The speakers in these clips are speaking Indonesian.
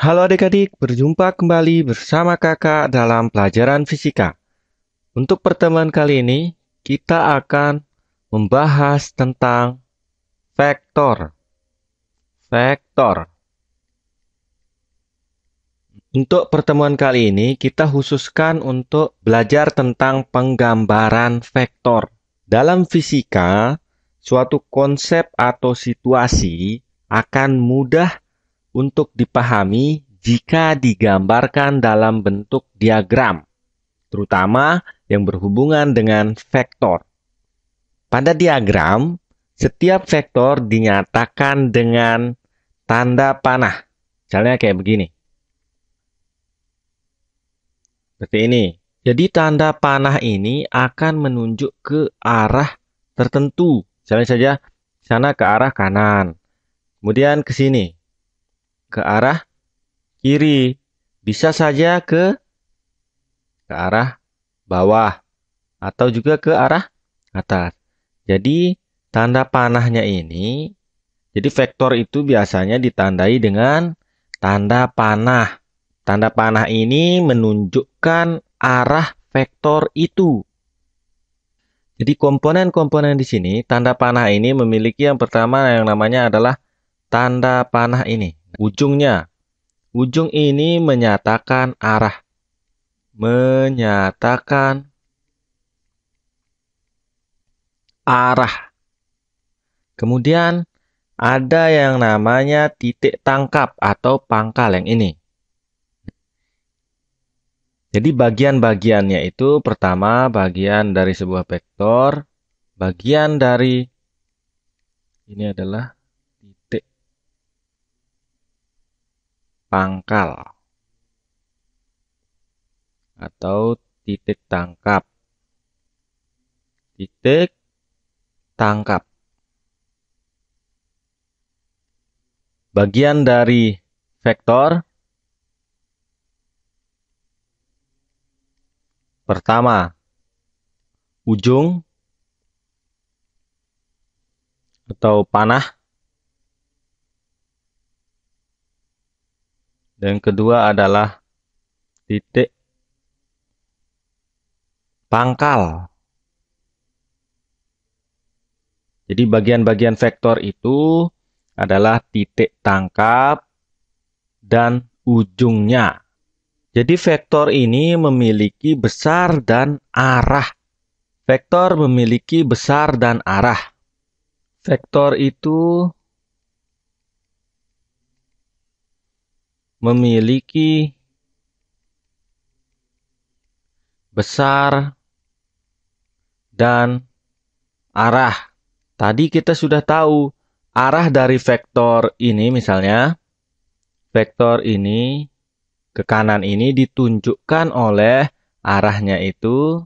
Halo adik-adik, berjumpa kembali bersama kakak dalam pelajaran fisika. Untuk pertemuan kali ini, kita akan membahas tentang vektor. Vektor. Untuk pertemuan kali ini, kita khususkan untuk belajar tentang penggambaran vektor. Dalam fisika, suatu konsep atau situasi akan mudah untuk dipahami jika digambarkan dalam bentuk diagram, terutama yang berhubungan dengan vektor. Pada diagram, setiap vektor dinyatakan dengan tanda panah. Misalnya kayak begini. Seperti ini. Jadi tanda panah ini akan menunjuk ke arah tertentu. Misalnya saja sana ke arah kanan. Kemudian ke sini. Ke arah kiri. Bisa saja ke arah bawah atau juga ke arah atas. Jadi tanda panahnya ini, jadi vektor itu biasanya ditandai dengan tanda panah. Tanda panah ini menunjukkan arah vektor itu. Jadi komponen-komponen di sini, tanda panah ini memiliki yang pertama yang namanya adalah tanda panah ini. Ujungnya. Ujung ini menyatakan arah. Menyatakan arah. Kemudian ada yang namanya titik tangkap atau pangkal yang ini. Jadi bagian-bagiannya itu pertama bagian dari sebuah vektor, bagian dari ini adalah titik pangkal atau titik tangkap. Titik tangkap. Bagian dari vektor pertama ujung atau panah. Dan kedua adalah titik pangkal. Jadi bagian-bagian vektor itu adalah titik tangkap dan ujungnya. Jadi vektor ini memiliki besar dan arah. Vektor memiliki besar dan arah. Vektor itu memiliki besar dan arah. Tadi kita sudah tahu arah dari vektor ini misalnya. Vektor ini ke kanan ini ditunjukkan oleh arahnya itu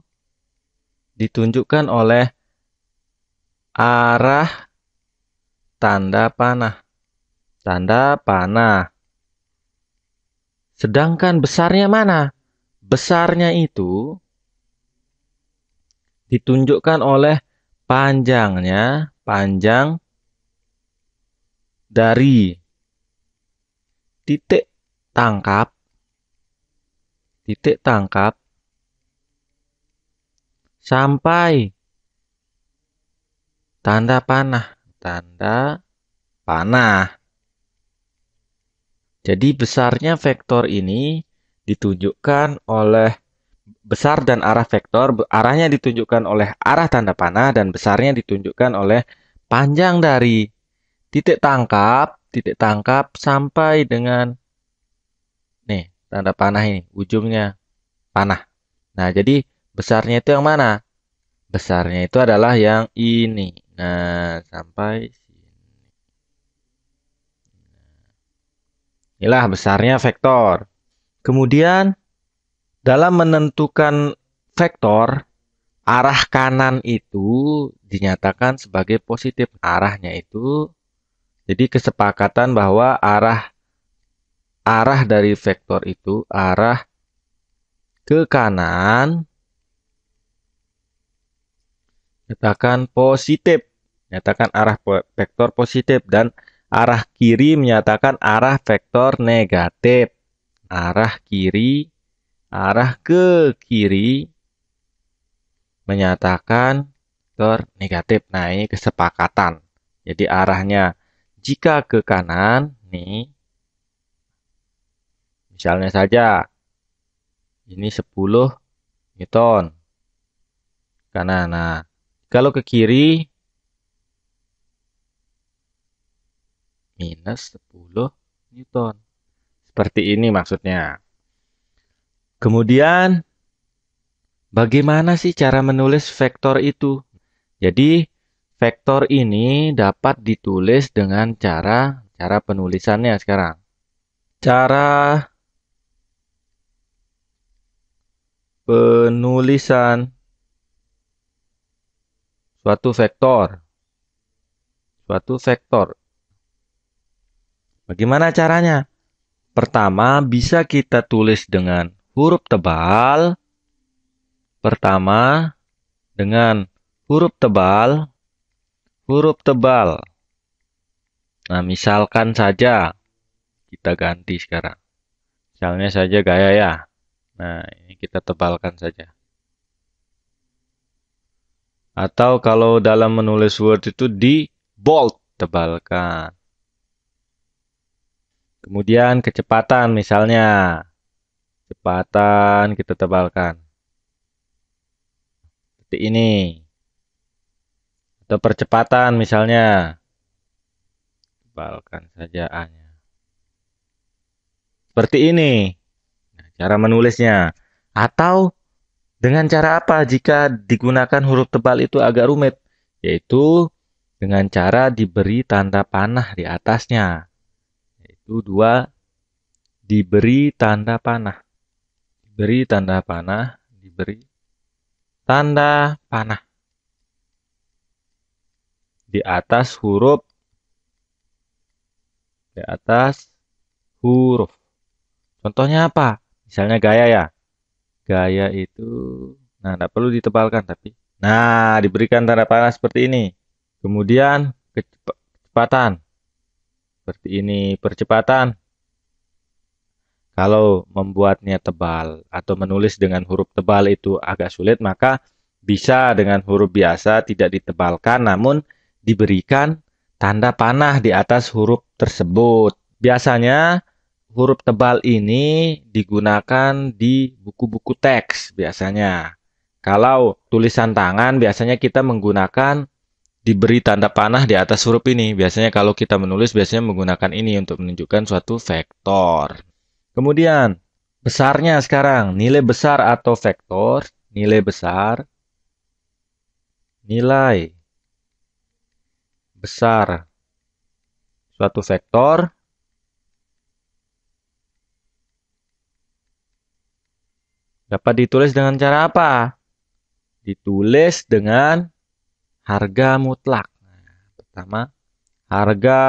ditunjukkan oleh arah tanda panah. Tanda panah. Sedangkan besarnya mana? Besarnya itu ditunjukkan oleh panjang dari titik tangkap sampai tanda panah. Jadi besarnya vektor ini ditunjukkan oleh besar dan arah vektor, arahnya ditunjukkan oleh arah tanda panah dan besarnya ditunjukkan oleh panjang dari titik tangkap sampai dengan nih, tanda panah ini, ujungnya panah. Nah, jadi besarnya itu yang mana? Besarnya itu adalah yang ini. Nah, sampai sini. Inilah besarnya vektor. Kemudian, dalam menentukan vektor, arah kanan itu dinyatakan sebagai positif. Arahnya itu, jadi kesepakatan bahwa arah dari vektor itu, arah ke kanan, nyatakan positif. Nyatakan arah vektor positif dan Arah kiri menyatakan arah vektor negatif. Arah kiri, arah ke kiri menyatakan vektor negatif. Nah, ini kesepakatan. Jadi arahnya jika ke kanan, nih, misalnya saja ini 10 Newton kanan. Nah, kalau ke kiri minus 10 Newton. Seperti ini maksudnya. Kemudian, bagaimana sih cara menulis vektor itu? Jadi, vektor ini dapat ditulis dengan cara penulisannya sekarang. Cara penulisan suatu vektor. Bagaimana caranya? Pertama, bisa kita tulis dengan huruf tebal. Huruf tebal. Nah, misalkan saja kita ganti sekarang. Misalnya saja gaya ya. Nah, ini kita tebalkan saja. Atau kalau dalam menulis Word itu di bold, tebalkan. Kemudian kecepatan misalnya. Kecepatan kita tebalkan. Seperti ini. Atau percepatan misalnya. Tebalkan saja A-nya. Seperti ini. Nah, cara menulisnya. Atau dengan cara apa jika digunakan huruf tebal itu agak rumit? Yaitu dengan cara diberi tanda panah di atasnya. Yaitu diberi tanda panah. Diberi tanda panah. Di atas huruf. Contohnya apa? Misalnya gaya ya. Gaya itu, nah, tidak perlu ditebalkan tapi. Nah, diberikan tanda panah seperti ini. Kemudian kecepatan. Seperti ini, percepatan. Kalau membuatnya tebal atau menulis dengan huruf tebal itu agak sulit, maka bisa dengan huruf biasa tidak ditebalkan, namun diberikan tanda panah di atas huruf tersebut. Biasanya huruf tebal ini digunakan di buku-buku teks biasanya. Kalau tulisan tangan biasanya kita menggunakan diberi tanda panah di atas huruf ini. Biasanya kalau kita menulis biasanya menggunakan ini untuk menunjukkan suatu vektor. Kemudian besarnya sekarang, nilai besar atau vektor, nilai besar suatu vektor dapat ditulis dengan cara apa? Ditulis dengan harga mutlak. Nah, pertama, harga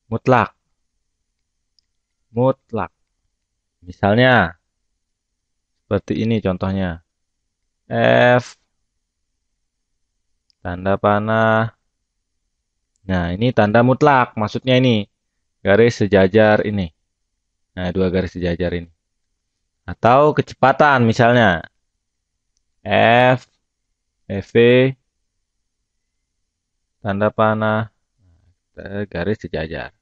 mutlak. Misalnya, seperti ini contohnya. F, tanda panah. Nah, ini tanda mutlak. Maksudnya ini, garis sejajar ini. Nah, dua garis sejajar ini. Atau kecepatan misalnya. F, FV, tanda panah, garis sejajar.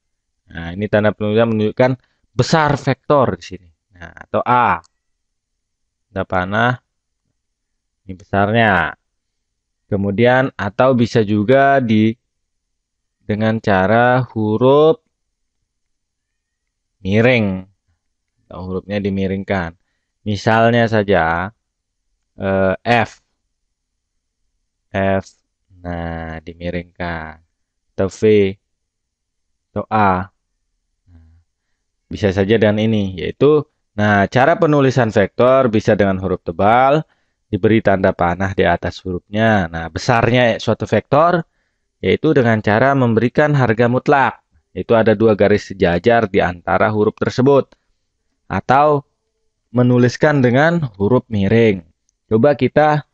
Nah, ini tanda penulisan menunjukkan besar vektor di sini. Nah, atau A, tanda panah, ini besarnya. Kemudian, atau bisa juga dengan cara huruf miring. Atau hurufnya dimiringkan. Misalnya saja, F. Nah, dimiringkan. Atau V. Atau A. Bisa saja dengan ini, yaitu, nah, cara penulisan vektor bisa dengan huruf tebal, diberi tanda panah di atas hurufnya. Nah, besarnya suatu vektor, yaitu dengan cara memberikan harga mutlak, yaitu ada dua garis sejajar di antara huruf tersebut. Atau menuliskan dengan huruf miring. Coba kita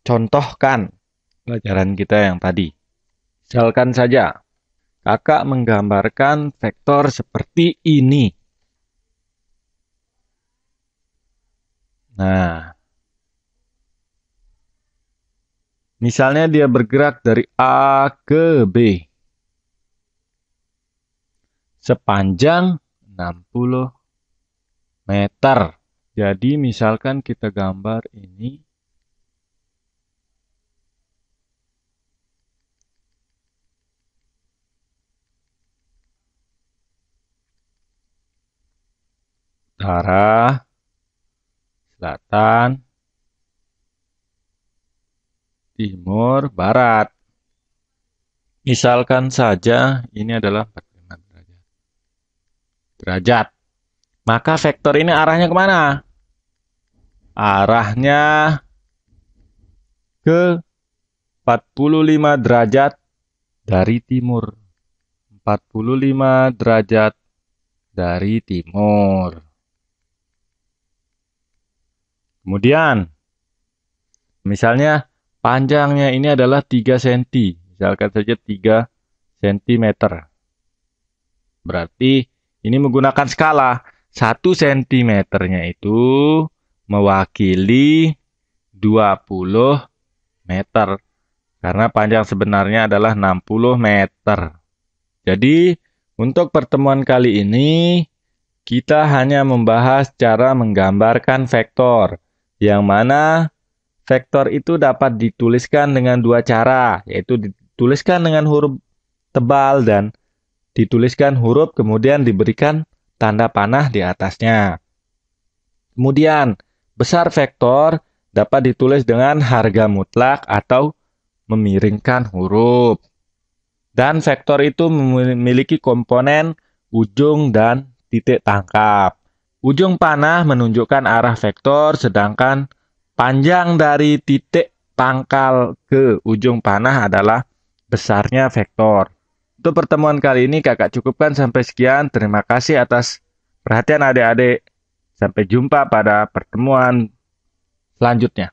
contohkan pelajaran kita yang tadi. Misalkan saja, Kakak menggambarkan vektor seperti ini. Nah, misalnya dia bergerak dari A ke B. Sepanjang 60 meter. Jadi misalkan kita gambar ini. Utara, selatan, timur, barat. Misalkan saja ini adalah 45 derajat. Maka vektor ini arahnya kemana? Arahnya ke 45 derajat dari timur. 45 derajat dari timur. Kemudian, misalnya panjangnya ini adalah 3 cm. Misalkan saja 3 cm. Berarti ini menggunakan skala. 1 cm-nya itu mewakili 20 meter. Karena panjang sebenarnya adalah 60 meter. Jadi, untuk pertemuan kali ini, kita hanya membahas cara menggambarkan vektor. Yang mana vektor itu dapat dituliskan dengan dua cara, yaitu dituliskan dengan huruf tebal dan dituliskan huruf kemudian diberikan tanda panah di atasnya. Kemudian, besar vektor dapat ditulis dengan harga mutlak atau memiringkan huruf. Dan vektor itu memiliki komponen ujung dan titik tangkap. Ujung panah menunjukkan arah vektor, sedangkan panjang dari titik pangkal ke ujung panah adalah besarnya vektor. Untuk pertemuan kali ini kakak cukupkan sampai sekian. Terima kasih atas perhatian adik-adik. Sampai jumpa pada pertemuan selanjutnya.